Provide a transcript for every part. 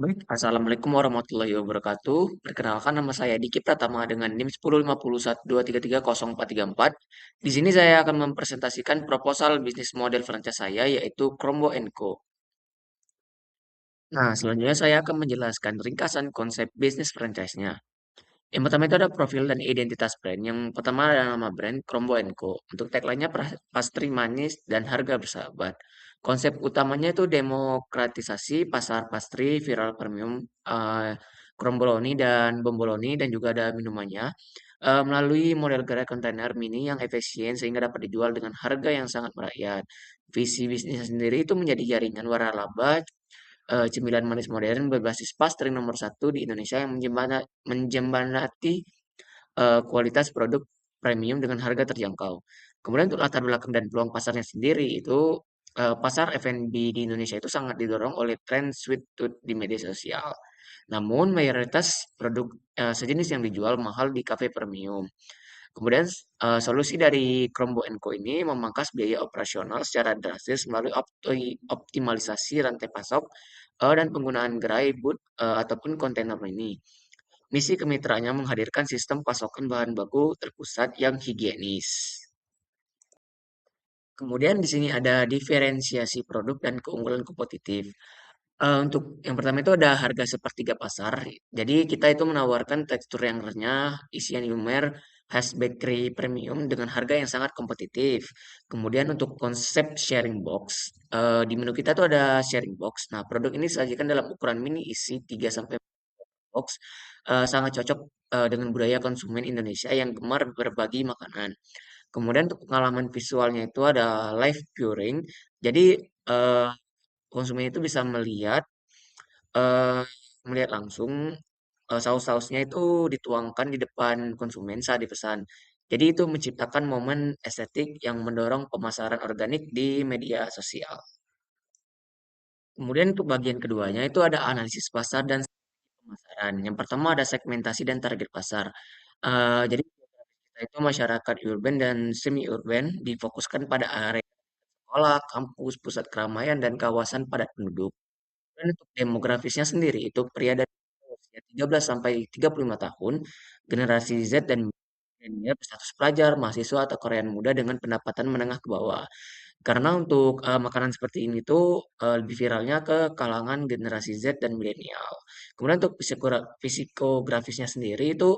Baik, Assalamualaikum warahmatullahi wabarakatuh. Perkenalkan nama saya Diki Pratama dengan NIM 105012330434. Di sini saya akan mempresentasikan proposal bisnis model franchise saya yaitu Krombo Co. Nah, selanjutnya saya akan menjelaskan ringkasan konsep bisnis franchise-nya. Yang pertama itu ada profil dan identitas brand. Yang pertama ada nama brand Krombo Co. Untuk tagline-nya pastry manis dan harga bersahabat. Konsep utamanya itu demokratisasi pasar pastry viral premium Kromboloni dan Bomboloni dan juga ada minumannya melalui model gerai kontainer mini yang efisien sehingga dapat dijual dengan harga yang sangat merakyat. Visi bisnisnya sendiri itu menjadi jaringan waralaba cemilan manis modern berbasis pastry nomor satu di Indonesia yang menjembanati kualitas produk premium dengan harga terjangkau. Kemudian untuk latar belakang dan peluang pasarnya sendiri itu pasar F&B di Indonesia itu sangat didorong oleh tren sweet tooth di media sosial. Namun mayoritas produk sejenis yang dijual mahal di kafe premium. Kemudian solusi dari Chromebook Co ini memangkas biaya operasional secara drastis melalui optimalisasi rantai pasok dan penggunaan gerai boot ataupun kontainer ini. Misi kemitraannya menghadirkan sistem pasokan bahan baku terpusat yang higienis. Kemudian di sini ada diferensiasi produk dan keunggulan kompetitif. Untuk yang pertama itu ada harga sepertiga pasar. Jadi kita itu menawarkan tekstur yang renyah, isian lumer, khas bakery premium dengan harga yang sangat kompetitif. Kemudian untuk konsep sharing box, di menu kita tuh ada sharing box. Nah, produk ini disajikan dalam ukuran mini isi 3 sampai box, sangat cocok dengan budaya konsumen Indonesia yang gemar berbagi makanan. Kemudian untuk pengalaman visualnya itu ada live viewing. Jadi eh, konsumen itu bisa eee, melihat langsung, saus-sausnya itu dituangkan di depan konsumen saat dipesan. Jadi itu menciptakan momen estetik yang mendorong pemasaran organik di media sosial. Kemudian untuk bagian keduanya itu ada analisis pasar dan pemasaran. Yang pertama ada segmentasi dan target pasar. Jadi kita itu masyarakat urban dan semi urban difokuskan pada area sekolah, kampus, pusat keramaian, dan kawasan padat penduduk. Dan untuk demografisnya sendiri itu pria dari usia 13 sampai 35 tahun, generasi Z dan milenial berstatus pelajar, mahasiswa atau Korean muda dengan pendapatan menengah ke bawah. Karena untuk makanan seperti ini tuh lebih viralnya ke kalangan generasi Z dan milenial. Kemudian untuk psikografisnya sendiri itu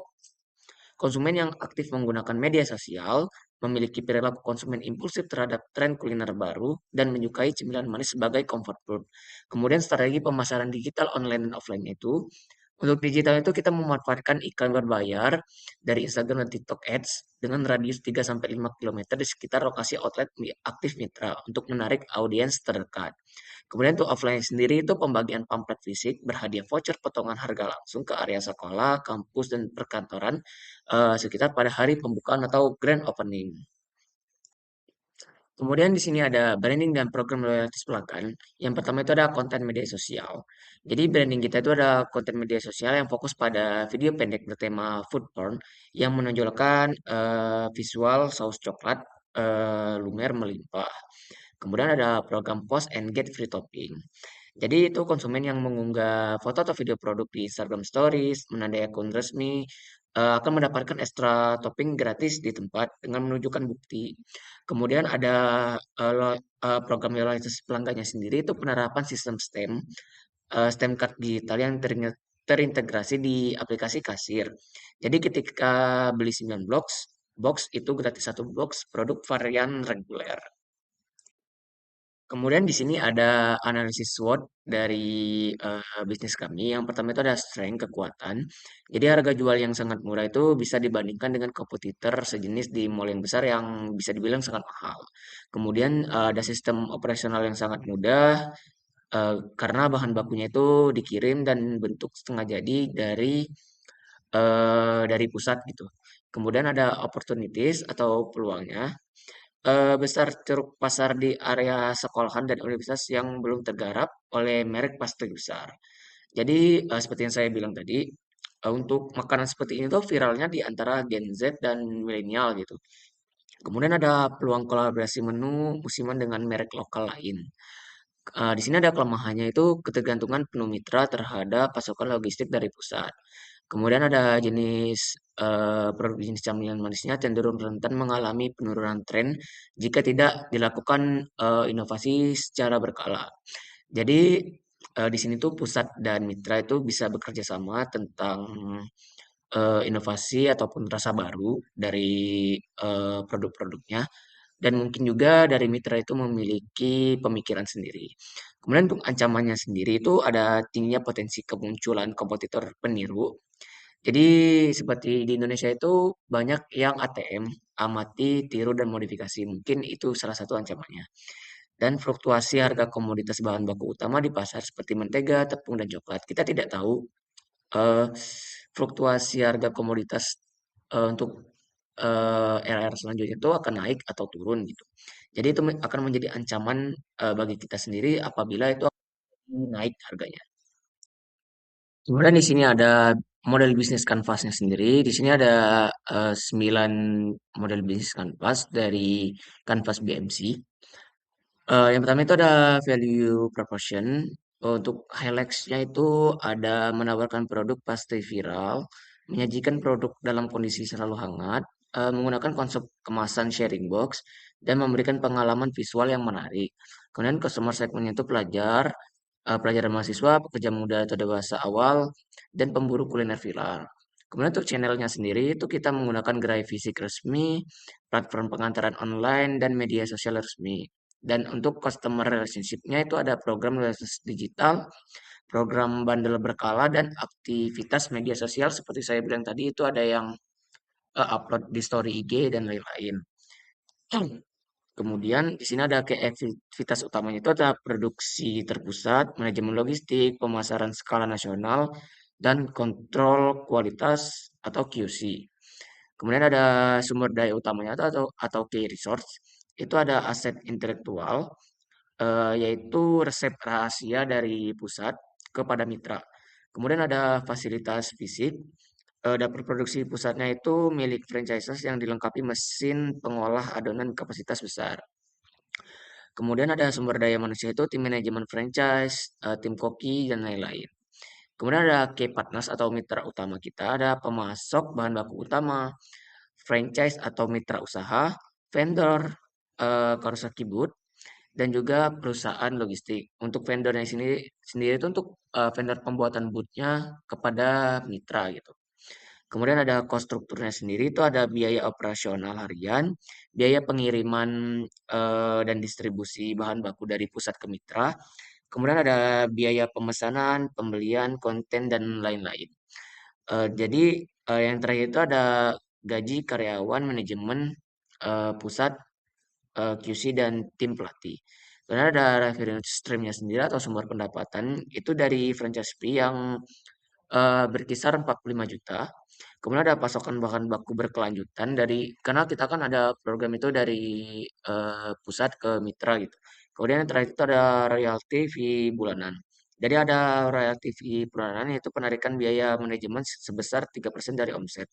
konsumen yang aktif menggunakan media sosial memiliki perilaku konsumen impulsif terhadap tren kuliner baru dan menyukai cemilan manis sebagai comfort food. Kemudian strategi pemasaran digital online dan offline itu, untuk digital itu kita memanfaatkan iklan berbayar dari Instagram dan TikTok Ads dengan radius 3 sampai 5 kilometer di sekitar lokasi outlet aktif mitra untuk menarik audiens terdekat. Kemudian untuk offline sendiri itu pembagian pamflet fisik, berhadiah voucher potongan harga langsung ke area sekolah, kampus, dan perkantoran sekitar pada hari pembukaan atau grand opening. Kemudian di sini ada branding dan program loyalties pelanggan. Yang pertama itu ada konten media sosial. Jadi branding kita itu ada konten media sosial yang fokus pada video pendek bertema food porn yang menonjolkan visual saus coklat lumer melimpah. Kemudian ada program post and get free topping. Jadi itu konsumen yang mengunggah foto atau video produk di Instagram Stories, menandai akun resmi, akan mendapatkan ekstra topping gratis di tempat dengan menunjukkan bukti. Kemudian ada program loyalitas pelanggannya sendiri itu penerapan sistem stem card digital yang terintegrasi di aplikasi kasir. Jadi ketika beli 9 box itu gratis satu box produk varian reguler. Kemudian di sini ada analisis SWOT dari bisnis kami. Yang pertama itu ada strength, kekuatan. Jadi harga jual yang sangat murah itu bisa dibandingkan dengan kompetitor sejenis di mall yang besar yang bisa dibilang sangat mahal. Kemudian ada sistem operasional yang sangat mudah karena bahan bakunya itu dikirim dan bentuk setengah jadi dari pusat gitu. Kemudian ada opportunities atau peluangnya besar ceruk pasar di area sekolahan dan universitas yang belum tergarap oleh merek plastik besar. Jadi seperti yang saya bilang tadi, untuk makanan seperti ini tuh viralnya di antara Gen Z dan milenial gitu. Kemudian ada peluang kolaborasi menu musiman dengan merek lokal lain. Di sini ada kelemahannya itu ketergantungan penuh mitra terhadap pasokan logistik dari pusat. Kemudian ada jenis produk jenis camilan manisnya cenderung rentan mengalami penurunan tren jika tidak dilakukan inovasi secara berkala. Jadi di sini tuh pusat dan mitra itu bisa bekerja sama tentang inovasi ataupun rasa baru dari produk-produknya dan mungkin juga dari mitra itu memiliki pemikiran sendiri. Kemudian untuk ancamannya sendiri itu ada tingginya potensi kemunculan kompetitor peniru. Jadi seperti di Indonesia itu banyak yang ATM, amati, tiru, dan modifikasi. Mungkin itu salah satu ancamannya. Dan fluktuasi harga komoditas bahan baku utama di pasar seperti mentega, tepung, dan coklat. Kita tidak tahu eh, fluktuasi harga komoditas untuk era-era selanjutnya itu akan naik atau turun gitu. Jadi itu akan menjadi ancaman bagi kita sendiri apabila itu akan naik harganya. Kemudian di sini ada model bisnis kanvasnya sendiri. Di sini ada 9 model bisnis kanvas dari kanvas BMC. Yang pertama itu ada value proposition. Untuk highlights-nya itu ada menawarkan produk pasti viral, menyajikan produk dalam kondisi selalu hangat, menggunakan konsep kemasan sharing box, dan memberikan pengalaman visual yang menarik. Kemudian customer segmentnya itu pelajar, pelajar dan mahasiswa, pekerja muda atau dewasa awal, dan pemburu kuliner viral. Kemudian untuk channelnya sendiri itu kita menggunakan gerai fisik resmi, platform pengantaran online, dan media sosial resmi. Dan untuk customer relationship-nya itu ada program loyalitas digital, program bundle berkala, dan aktivitas media sosial seperti saya bilang tadi itu ada yang upload di story IG dan lain-lain. Kemudian di sini ada kayak aktivitas utamanya itu ada produksi terpusat, manajemen logistik, pemasaran skala nasional, dan kontrol kualitas atau QC. Kemudian ada sumber daya utamanya atau key resource. Itu ada aset intelektual, yaitu resep rahasia dari pusat kepada mitra. Kemudian ada fasilitas fisik. Dapur produksi pusatnya itu milik franchises yang dilengkapi mesin pengolah adonan kapasitas besar. Kemudian ada sumber daya manusia itu tim manajemen franchise, tim koki, dan lain-lain. Kemudian ada key partners atau mitra utama kita, ada pemasok bahan baku utama, franchise atau mitra usaha, vendor, Kawasaki Boot, dan juga perusahaan logistik. Untuk vendornya sini sendiri itu untuk vendor pembuatan bootnya kepada mitra gitu. Kemudian ada cost strukturnya sendiri itu ada biaya operasional harian, biaya pengiriman dan distribusi bahan baku dari pusat ke mitra. Kemudian ada biaya pemesanan, pembelian, konten dan lain-lain. Jadi yang terakhir itu ada gaji karyawan, manajemen pusat, QC dan tim pelatih. Kemudian ada revenue stream-nya sendiri atau sumber pendapatan itu dari franchise fee yang berkisar 45 juta. Kemudian ada pasokan bahan baku berkelanjutan dari karena kita kan ada program itu dari pusat ke mitra gitu. Kemudian yang terakhir itu ada royalti fee bulanan. Jadi ada royalti fee bulanan yaitu penarikan biaya manajemen sebesar 3% dari omset.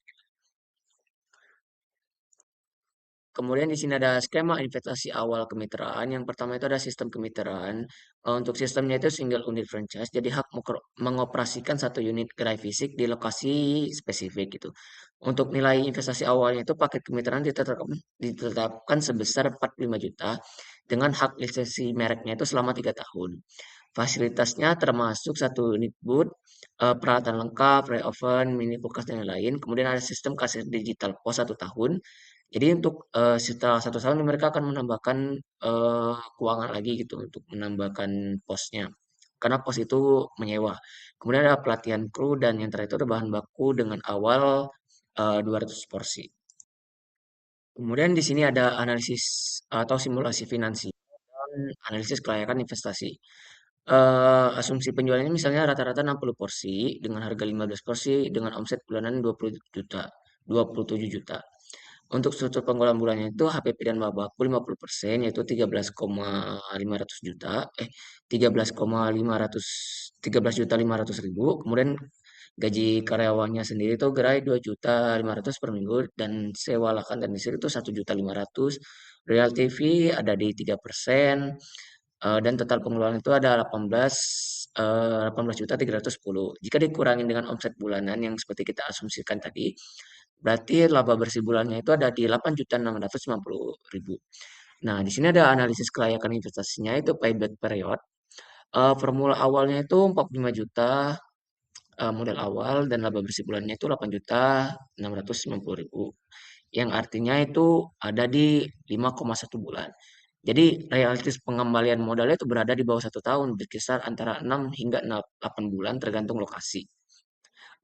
Kemudian di sini ada skema investasi awal kemitraan. Yang pertama itu ada sistem kemitraan. Untuk sistemnya itu single unit franchise. Jadi hak mengoperasikan satu unit gerai fisik di lokasi spesifik gitu. Untuk nilai investasi awalnya itu paket kemitraan ditetapkan sebesar 45 juta dengan hak lisensi mereknya itu selama 3 tahun. Fasilitasnya termasuk satu unit booth, peralatan lengkap, ray oven, mini kulkas dan lain-lain. Kemudian ada sistem kaset digital pos 1 tahun. Jadi untuk setelah 1 tahun mereka akan menambahkan keuangan lagi gitu untuk menambahkan posnya. Karena pos itu menyewa. Kemudian ada pelatihan kru dan yang terakhir itu ada bahan baku dengan awal 200 porsi. Kemudian di sini ada analisis atau simulasi finansial dan analisis kelayakan investasi. Asumsi penjualannya misalnya rata-rata 60 porsi dengan harga 15 porsi dengan omset bulanan 20 juta, 27 juta. Untuk struktur pengeluaran bulannya itu HPP dan baku 50% yaitu 13,500 juta, 13,500 13.500.000. Kemudian gaji karyawannya sendiri itu gerai 2.500.000 per minggu dan sewa lahan dan listrik itu 1.500.000. Royalty fee ada di 3%. dan total pengeluaran itu ada 18.310. Jika dikurangin dengan omset bulanan yang seperti kita asumsikan tadi, berarti laba bersih bulannya itu ada di 8.650.000. Nah, di sini ada analisis kelayakan investasinya itu payback period. Formula awalnya itu 45 juta modal awal dan laba bersih bulannya itu 8.650.000 yang artinya itu ada di 5,1 bulan. Jadi realistis pengembalian modalnya itu berada di bawah 1 tahun, berkisar antara 6 hingga 8 bulan tergantung lokasi.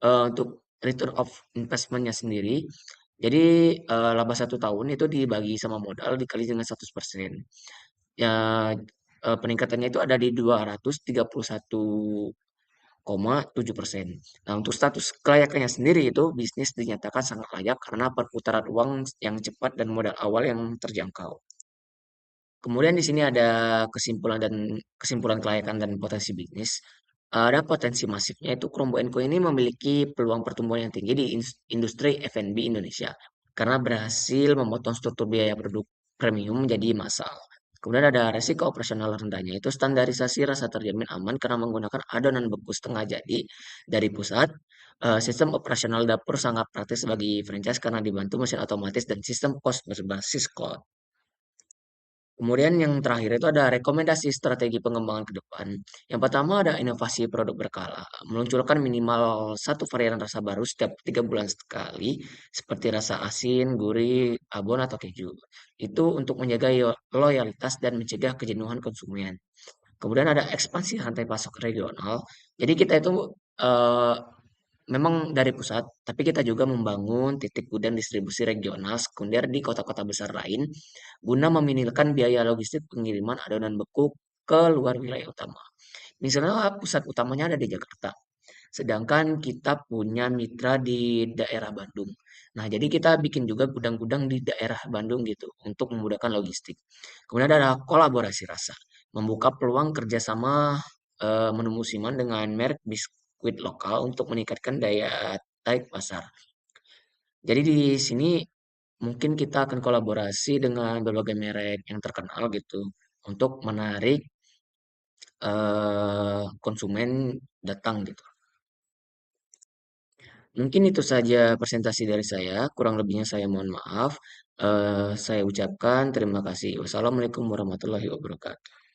Untuk return of investment-nya sendiri, jadi laba 1 tahun itu dibagi sama modal dikali dengan 100%. Ya, peningkatannya itu ada di 231,7%. Nah, untuk status kelayakannya sendiri itu bisnis dinyatakan sangat layak karena perputaran uang yang cepat dan modal awal yang terjangkau. Kemudian di sini ada kesimpulan kelayakan dan potensi bisnis. Ada potensi masifnya itu Chromebook Co ini memiliki peluang pertumbuhan yang tinggi di industri F&B Indonesia karena berhasil memotong struktur biaya produk premium menjadi massal. Kemudian ada resiko operasional rendahnya itu standarisasi rasa terjamin aman karena menggunakan adonan beku setengah jadi dari pusat. Sistem operasional dapur sangat praktis bagi franchise karena dibantu mesin otomatis dan sistem pos berbasis cloud. Kemudian yang terakhir itu ada rekomendasi strategi pengembangan ke depan. Yang pertama ada inovasi produk berkala, meluncurkan minimal satu varian rasa baru setiap 3 bulan sekali, seperti rasa asin, gurih, abon atau keju. Itu untuk menjaga loyalitas dan mencegah kejenuhan konsumen. Kemudian ada ekspansi rantai pasok regional. Jadi kita itu eh, memang dari pusat, tapi kita juga membangun titik gudang distribusi regional sekunder di kota-kota besar lain guna meminimalisir biaya logistik pengiriman adonan beku ke luar wilayah utama. Misalnya pusat utamanya ada di Jakarta, sedangkan kita punya mitra di daerah Bandung. Nah, jadi kita bikin juga gudang-gudang di daerah Bandung gitu untuk memudahkan logistik. Kemudian ada kolaborasi rasa, membuka peluang kerjasama menu musiman dengan merek biskuit lokal untuk meningkatkan daya tarik pasar. Jadi di sini mungkin kita akan kolaborasi dengan berbagai merek yang terkenal gitu untuk menarik konsumen datang gitu. Mungkin itu saja presentasi dari saya. Kurang lebihnya saya mohon maaf. Saya ucapkan terima kasih. Wassalamualaikum warahmatullahi wabarakatuh.